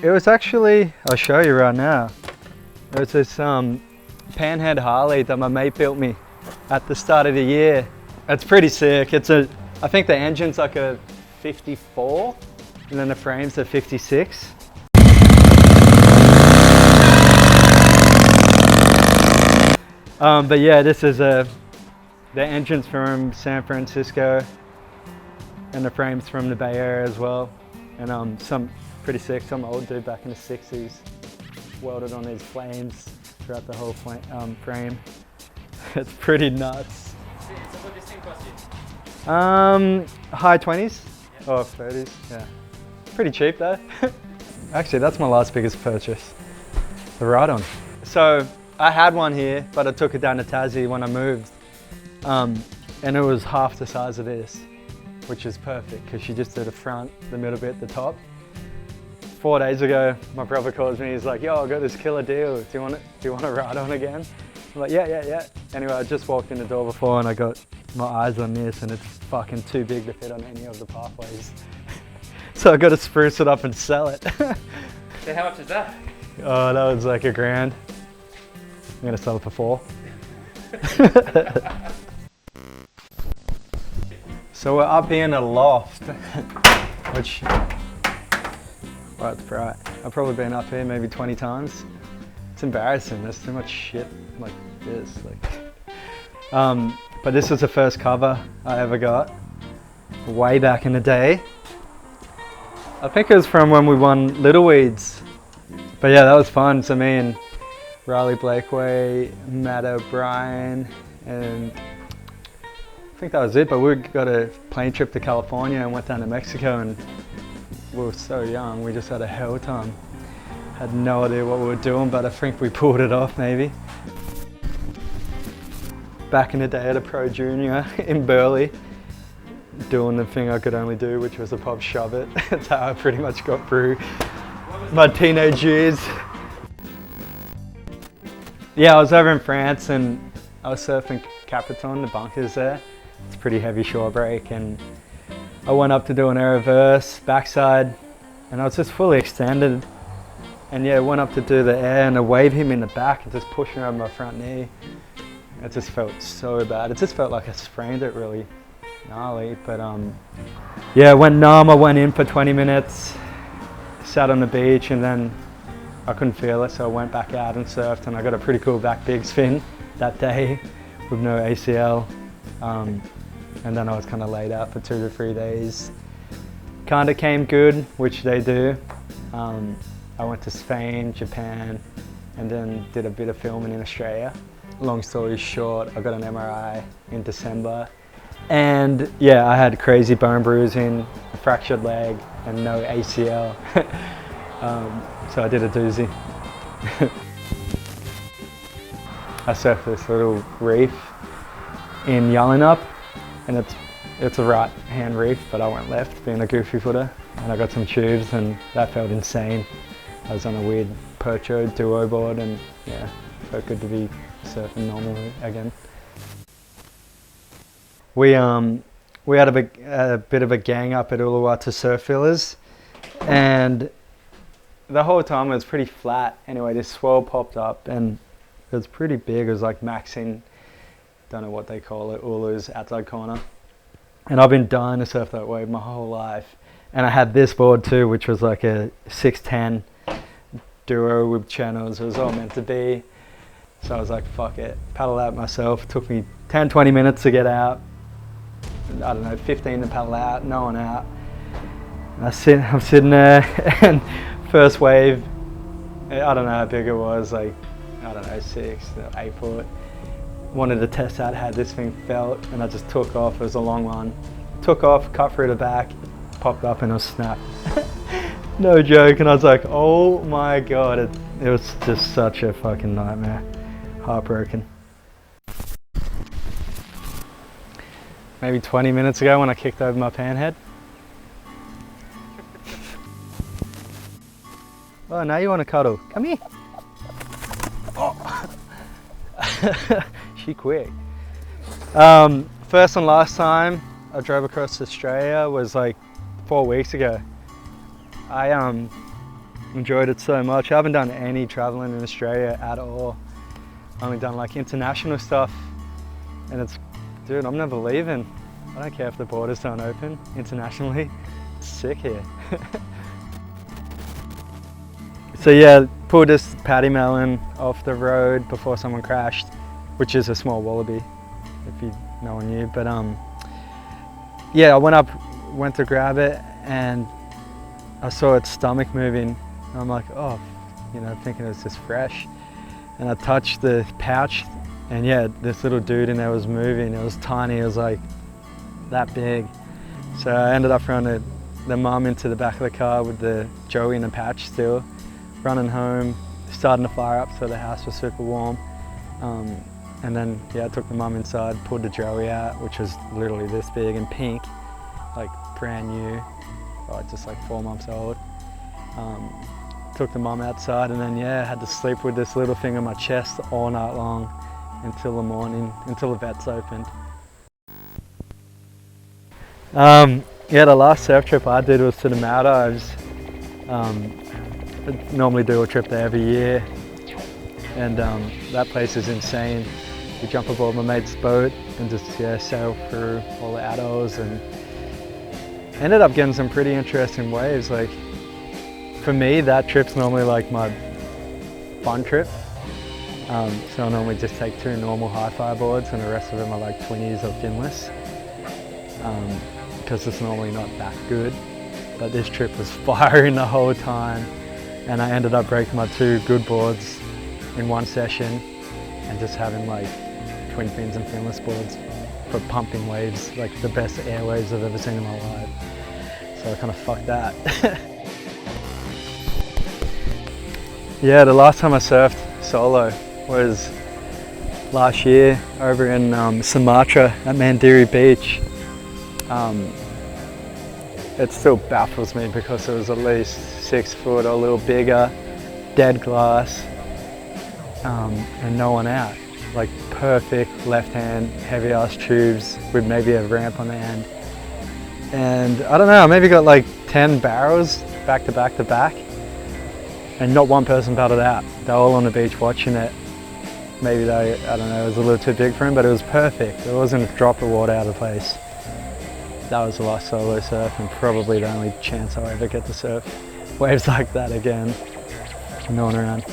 It was actually, I'll show you right now. It was this panhead Harley that my mate built me at the start of the year. It's pretty sick. I think the engine's like a 54 and then the frame's a 56. But yeah, this is the engine's from San Francisco and the frame's from the Bay Area as well. And some pretty sick, some old dude back in the 60s welded on these flames throughout the whole frame. It's pretty nuts. So what does this thing cost you? High 20s or 30s, yeah. Pretty cheap though. Actually, that's my last biggest purchase, the ride-on. So I had one here, but I took it down to Tassie when I moved. And it was half the size of this, which is perfect because she just did the front, the middle bit, the top. 4 days ago, my brother calls me, he's like, yo, I got this killer deal. Do you want to ride on again? I'm like, yeah. Anyway, I just walked in the door before and I got my eyes on this and it's fucking too big to fit on any of the pathways. So I got to spruce it up and sell it. So how much is that? Oh, that was like $1,000. I'm gonna sell it for 4. So we're up here in a loft, which, well, it's bright. I've probably been up here maybe 20 times. It's embarrassing, there's too much shit like this. But this was the first cover I ever got, way back in the day. I think it was from when we won Little Weeds. But yeah, that was fun. So me and Riley Blakeway, Matt O'Brien, and I think that was it. But we got a plane trip to California and went down to Mexico, and we were so young, we just had a hell time. Had no idea what we were doing, but I think we pulled it off maybe. Back in the day at a pro junior in Burleigh, doing the thing I could only do, which was a pop shove it. That's how I pretty much got through my teenage years. Yeah, I was over in France and I was surfing Capricorn, the bunkers there. It's a pretty heavy shore break and I went up to do an air reverse, backside, and I was just fully extended. And yeah, I went up to do the air and I waved him in the back and just pushed him over my front knee. It just felt so bad. It just felt like I sprained it really gnarly, but yeah, I went numb. I went in for 20 minutes, sat on the beach, and then I couldn't feel it, so I went back out and surfed, and I got a pretty cool back big spin that day with no ACL. And then I was kind of laid out for 2 to 3 days. Kind of came good, which they do. I went to Spain, Japan, and then did a bit of filming in Australia. Long story short, I got an MRI in December. And yeah, I had crazy bone bruising, a fractured leg, and no ACL. So I did a doozy. I surfed this little reef in Yallingup, and it's a right hand reef, but I went left, being a goofy footer. And I got some tubes, and that felt insane. I was on a weird Percho duo board, and yeah, felt good to be surfing normally again. We had a bit of a gang up at Uluwatu Surf Villas, and the whole time it was pretty flat. Anyway, this swell popped up and it was pretty big. It was like maxing, don't know what they call it, Ulu's outside corner. And I've been dying to surf that wave my whole life. And I had this board too, which was like a 610 duo with channels. It was all meant to be. So I was like, fuck it, paddle out myself. It took me 10, 20 minutes to get out. I don't know, 15 to paddle out, no one out. And I'm sitting there and first wave, I don't know how big it was, like, I don't know, 6, 8 foot. Wanted to test out how this thing felt, and I just took off. It was a long one. Took off, cut through the back, popped up and it was snapped. No joke, and I was like, oh my God, it was just such a fucking nightmare. Heartbroken. Maybe 20 minutes ago when I kicked over my panhead. Oh, now you want to cuddle. Come here. Oh. She quick. First and last time I drove across Australia was like 4 weeks ago. enjoyed it so much. I haven't done any traveling in Australia at all. Only done like international stuff, and it's, dude, I'm never leaving. I don't care if the borders don't open internationally. It's sick here. So yeah, pulled this pademelon off the road before someone crashed, which is a small wallaby, if you no one knew. But yeah, I went to grab it, and I saw its stomach moving. And I'm like, oh, you know, thinking it was just fresh. And I touched the pouch, and yeah, this little dude in there was moving. It was tiny. It was like that big. So I ended up throwing the mum into the back of the car with the Joey in the pouch still, running home, starting the fire up so the house was super warm. And then, yeah, I took the mum inside, pulled the Joey out, which was literally this big and pink, like brand new, just like 4 months old. Took the mum outside, and then, yeah, had to sleep with this little thing on my chest all night long until the morning, until the vets opened. Yeah, the last surf trip I did was to the Maldives. I normally do a trip there every year, and that place is insane. You jump aboard my mate's boat and just sail through all the atolls, and ended up getting some pretty interesting waves. Like, for me, that trip's normally like my fun trip. So I normally just take 2 normal hi-fi boards, and the rest of them are like twinnies or finless, because it's normally not that good. But this trip was firing the whole time, and I ended up breaking my 2 good boards in one session, and just having like twin fins and finless boards for pumping waves, like the best air waves I've ever seen in my life. So I kind of fucked that. Yeah, the last time I surfed solo was last year over in Sumatra at Mandiri Beach. It still baffles me because it was at least 6 foot or a little bigger, dead glass, and no one out. Like perfect left hand, heavy ass tubes with maybe a ramp on the end. And I don't know, I maybe got like 10 barrels back to back to back, and not one person paddled out. They were all on the beach watching it. Maybe I don't know, it was a little too big for him, but it was perfect. There wasn't a drop of water out of place. That was the last solo surf, and probably the only chance I'll ever get to surf waves like that again. No one around.